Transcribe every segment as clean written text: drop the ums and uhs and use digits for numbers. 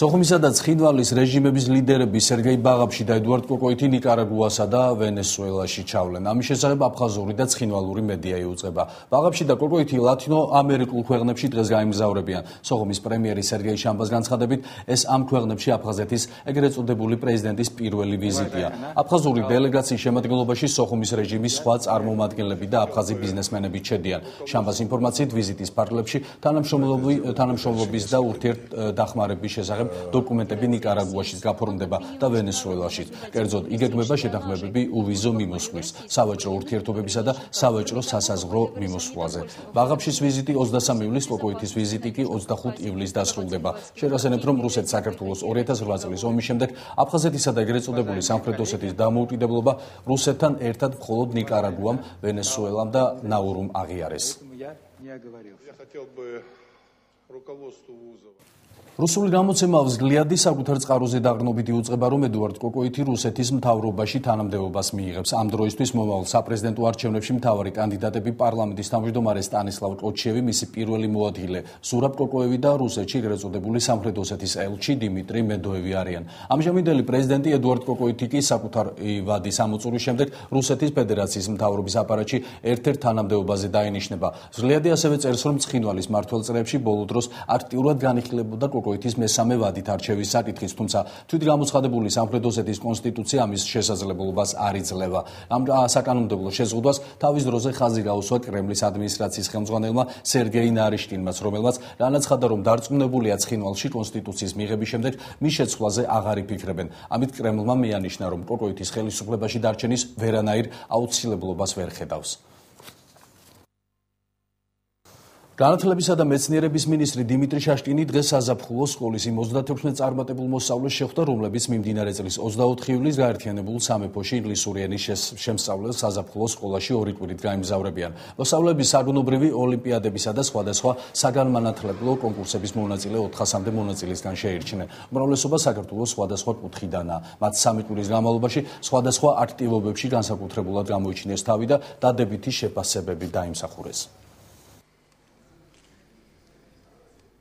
სოხუმისა და ცხინვალის რეჟიმების ლიდერები სერგეი ბაღაფში და ედუარდ კოკოიტი ნიკარაგუასა და ვენესუელაში ჩავლენ. ამის შესახებ აფხაზური და ცხინვალური მედია იუწყება. ბაღაფში და კოკოიტი ლათინო ამერიკულ ქვეყნებში დღეს გაემგზავრებიან. სოხუმის პრემიერი სერგეი შამბას განცხადებით, ეს ამ ქვეყნებში აფხაზეთის ეგრეთ წოდებული პრეზიდენტის პირველი ვიზიტია. აფხაზური დელეგაციის შემადგენლობაში სოხუმის რეჟიმის სხვა წარმომადგენლები და აფხაზი ბიზნესმენები ჩედიან. შამბას ინფორმაციით ვიზიტის ფარგლებში თანამშრომლობის და ურთიერთდახმარების შესახებ დოკუმენტები ნიკარაგუაშიც გაფორმდება და ვენესუელაშიც. კერძოდ იგეგმება შეთანხმებები უვიზო მიმოსვლის, სავაჭრო ურთიერთობებისა და სავაჭრო სასაზღვრო მიმოსვლაზე. ბაღაფშის ვიზიტი 23 ივლისს, კოკოიტის ვიზიტი კი 25 ივლისს დასრულდება. შევასწავლეთ, რომ რუსეთს საქართველოს 2008 წლის ომის შემდეგ აფხაზეთისა და ეგრეთ წოდებული სამხრეთ ოსეთის დამოუკიდებლობა რუსეთთან ერთად მხოლოდ ნიკარაგუამ, ვენესუელამ და ნაურუმ აღიარეს. რუსული გამოცემა „ვზგლიადი“ საკუთარ წყაროზე დაყრდნობით იუწყება, რომ ედუარდ კოკოიტი რუსეთის მთავრობაში თანამდებობას მიიღებს. ამ დროისთვის მომავალ საპრეზიდენტო არჩევნებში მთავარი კანდიდატები პარლამენტის თავმჯდომარე სტანისლავ კოჩიევი, მისი პირველი მოადგილე ზურაბ კოკოევი და რუსეთში ეგრეთ წოდებული სამხრეთ ოსეთის ელჩი დიმიტრი მედოევი არიან. ამჟამინდელი პრეზიდენტი ედუარდ კოკოიტი კი საკუთარი ვადის ამოწურვის შემდეგ რუსეთის ფედერაციის მთავრობის აპარატში ერთ-ერთ თანამდებობაზე დაინიშნება. ვზგლიადი ასევე წერს, რომ ცხინვალის მმართველ წლებში ბოლო დროს აქტიურად განიხილებოდა კოკოიტის მესამე ვადით არჩევის საკითხის, თუმცა თვითგამოცხადებული სამხრეთ ოსეთის კონსტიტუცია ამის შესაძლებლობას არ იძლევა. ამ საკანონმდებლო შეზღუდვას თავის დროზე ხაზი გაუსვა კრემლის ადმინისტრაციის ხელმძღვანელმა სერგეი ნარიშკინმა, რომელმაც განაცხადა, რომ დარწმუნებულია ცხინვალში კონსტიტუციის მიღების შემდეგ მის შეცვლაზე აღარ იფიქრებენ. ამით კრემლმა მიანიშნა, რომ კოკოიტის ხელისუფლებაში დარჩენის ვერანაირ აუცილებლობას ვერ ხედავს. განათლებისა და მეცნიერების მინისტრი დიმიტრი შაშკინი დღეს საზაფხულო სკოლის იმ 36 წარმატებულ მოსწავლეს შეხვდა, რომლებიც მიმდინარე წლის 24 ივლისს გაერთიანებულ სამეფოში ინგლისური ენის შემსწავლელ საზაფხულო სკოლაში 2 კვირით გაემგზავრებიან. მოსწავლეები საგუნობრივი ოლიმპიადებისა და სხვადასხვა საგანმანათლებლო კონკურსების მონაწილე 400-მდე მონაწილისგან შეირჩნენ. უმრავლესობა საქართველოს სხვადასხვა კუთხიდანაა. მათ 3 კვირის განმავლობაში სხვადასხვა აქტივობებში განსაკუთრებულად გამოიჩინეს თავი და დადებითი შეფასებები დაიმსახურეს.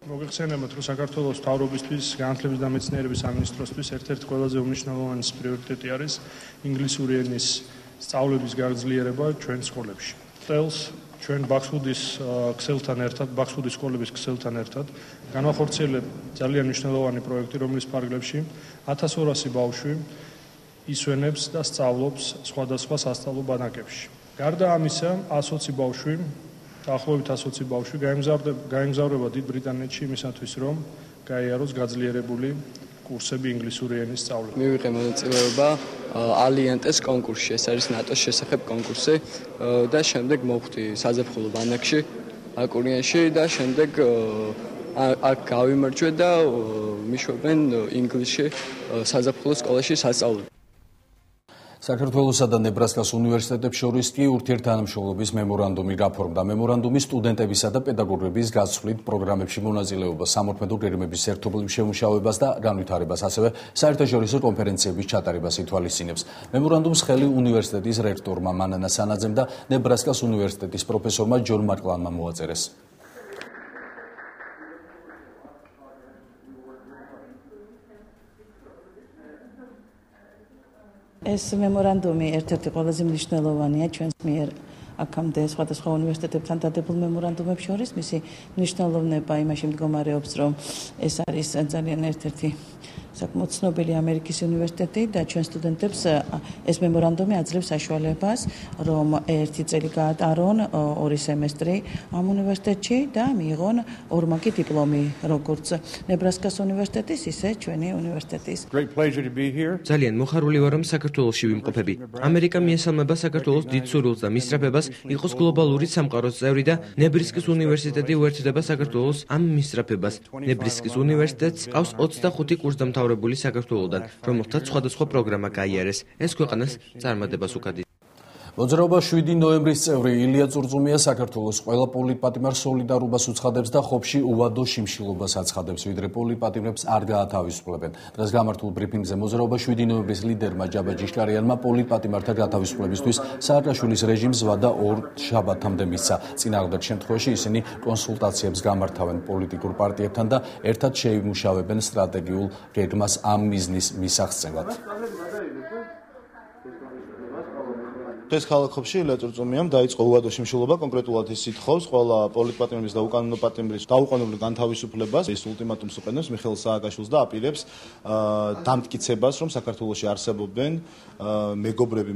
მოგეხსენებათ, რომ საქართველოს მთავრობისთვის განათლების და მეცნიერების სამინისტროსთვის ერთ-ერთი ყველაზე უმნიშვნელოვანესი პრიორიტეტი არის ინგლისური ენის სწავლების გაგრძელება ჩვენ სკოლებში. წელს ჩვენ ბაქსვუდის სკოლების ქსელთან ერთად განვახორციელებ ძალიან მნიშვნელოვანი პროექტი, რომლის ფარგლებში 1200 ბავშვი ისვენებს და სწავლობს სხვადასხვა სასწავლო ბანაკებში. გარდა ამისა, 120 ბავშვი დაახლოებით 120 ბავშვი გაემგზავრება დიდ ბრიტანეთში იმისათვის, რომ გაიაროს გაძლიერებული კურსები ინგლისური ენის სწავლებით. მივიღე მონაწილეობა ალიენტეს კონკურსში, ეს არის ნატოს შესახებ კონკურსი და შემდეგ მოვხვდი საზაფხულო ბანაკში, აკურიანში და შემდეგ აქ გავიმარჯვე და მიშვებენ ინგლისში საზაფხულო სკოლაში სასწავლებლად. საქართველოსა და ნებრასკას უნივერსიტეტებს შორის კი ურთიერთთანამშრომლობის მემორანდუმი გაფორმდა. მემორანდუმი სტუდენტებისა და პედაგოგების გასვლით პროგრამებში მონაწილეობას, სამოქმედო გეგმების ერთობლივ შემუშავებას და განვითარებას, ასევე საერთაშორისო კონფერენციების ჩატარებას ითვალისწინებს. მემორანდუმს ხელი უნივერსიტეტის რექტორმა მანანა სანაძემ და ნებრასკას უნივერსიტეტის პროფესორმა ჯონ მაკლანმა მოაწერეს. ეს მემორანდუმი ერთ-ერთი ყველაზე მნიშვნელოვანია ჩვენს მიერ აქამდე სხვადასხვა უნივერსიტეტებთან დადებულ მემორანდუმებს შორის. მისი მნიშვნელოვნება იმაში მდგომარეობს, რომ ეს არის ძალიან ერთ-ერთი საკმაოდ ცნობილი ამერიკის უნივერსიტეტი და ჩვენ სტუდენტებს ეს მემორანდუმი აძლევს საშუალებას, რომ 1 წელი გაატარონ 2 სემესტრი ამ უნივერსიტეტში და მიიღონ ორმაგი დიპლომი, როგორც ნებრასკას უნივერსიტეტის, ისე ჩვენი უნივერსიტეტის. ძალიან მოხარული ვარ, რომ საქართველოში ვიმყოფები. ამერიკა მიესალმება საქართველოს დიდ სურვილს და მისწრაფებას იყოს გლობალური სამყაროს წევრი და ნებრისკის უნივერსიტეტი უერთდება საქართველოს ამ მისწრაფებას. ნებრისკის უნივერსიტეტს ყავს 25 კურსდამთავრებული საქართველოდან, რომელთაც სხვადასხვა პროგრამა გაიარეს. ეს ქვეყანას წარმატებას უკადია. მოძრაობა 7 ნოემბრის წევრი ილია წურწუმია საქართველოს ყველა პოლიტპატიმარს სოლიდარობას უცხადებს და ხობში უვადო შიმშილობას აცხადებს, ვიდრე პოლიტპატიმრებს არ გაათავისუფლებენ. დღეს გამართულ ბრიფინგზე მოძრაობა 7 ნოემბრის ლიდერმა ჯაბა ჯიშკარიანმა პოლიტპატიმართა გათავისუფლებისთვის სააკაშვილის რეჟიმს ვადა 2 შაბათამდე მისცა. წინააღმდეგ შემთხვევაში ისინი კონსულტაციებს გამართავენ პოლიტიკურ პარტიებთან და ერთად შეიმუშავებენ სტრატეგიულ გეგმას ამ მიზნის მისაღწევად. დღეს ქალაქ ხობში ილია წურწუმიამ დაიწყო უვადო შიმშილობა, კონკრეტულად ის ითხოვს ყველა პოლიტპატიმრის და უკანონო პატიმრის დაუყოვნებლივ განთავისუფლებას. ის ულტიმატუმს უყენებს მიხეილ სააკაშვილს და აპირებს დამტკიცებას, რომ საქართველოში არსებობენ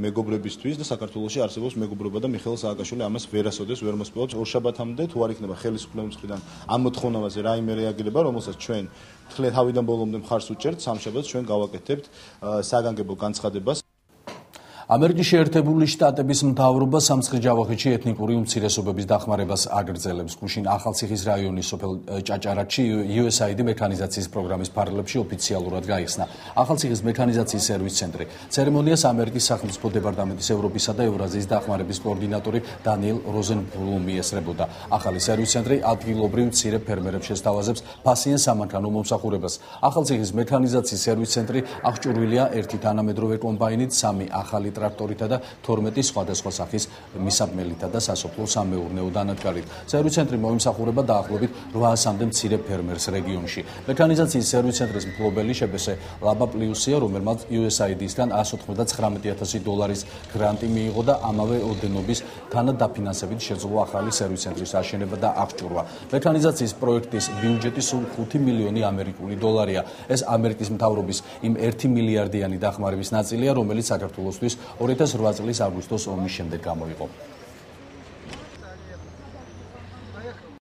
მეგობრებისთვის და საქართველოში არსებობს მეგობრობა და მიხეილ სააკაშვილი ამას ვერასოდეს ვერ მოსპოვებს. ორშაბათამდე თუ არ იქნება ხელისუფლების მხრიდან ამ მოთხოვნაზე რაიმე რეაგირება, რომელსაც ჩვენ თავიდან ბოლომდე მხარს უჭერთ, სამშაბათს ჩვენ გავაკეთებთ საგანგებო განცხადებას. ამერიკის შეერთებული შტატების მთავრობა სამცხე-ჯავახეთში ეთნიკური უმცირესობების დახმარებას აგრძელებს. გუშინ ახალციხის რაიონის სოფელ ჭაჭარაკში USAID მექანიზაციის პროგრამის ფარგლებში ოფიციალურად გაიხსნა ახალციხის მექანიზაციის სერვის ცენტრი. ცერემონიას ამერიკის სახელმწიფო დეპარტამენტის ევროპისა და ევრაზიის დახმარების კოორდინატორი დანიელ როზენბლუმი ესწრებოდა. ახალი სერვის ცენტრი ადგილობრივ მცირე ფერმერებს შესთავაზებს ფასიან სამანქანო მომსახურებას. ახალციხის მექანიზაციის სერვის ცენტრი აღჭურვილია ერთი თანამედროვე კომბაინით, 3 ახალი ტრაქტორითა და 12 სხვადასხვა სახის მისაბმელითა და სასოფლო-სამეურნეო დანადგარით. სერვის ცენტრი მოიმსახურება დაახლოებით 800-მდე მცირე ფერმერს რეგიონში. მექანიზაციის სერვის ცენტრის მფლობელი შებესე ლაბა პლიუსია, რომელმაც USAID-ისგან $199,000 გრანტი მიიღო და ამავე ოდენობის თანადაფინანსებით შეძლო ახალი სერვის ცენტრის აშენება და აღჭურვა. მექანიზაციის პროექტის ბიუჯეტი სულ $5 მილიონი ამერიკული დოლარია. ეს ამერიკის მთავრობის იმ 1 მილიარდიანი დახმარების ნაწილია, რომელიც საქართველოსთვის 2008 წლის აგვისტოს ომის შემდეგ გამოიყო.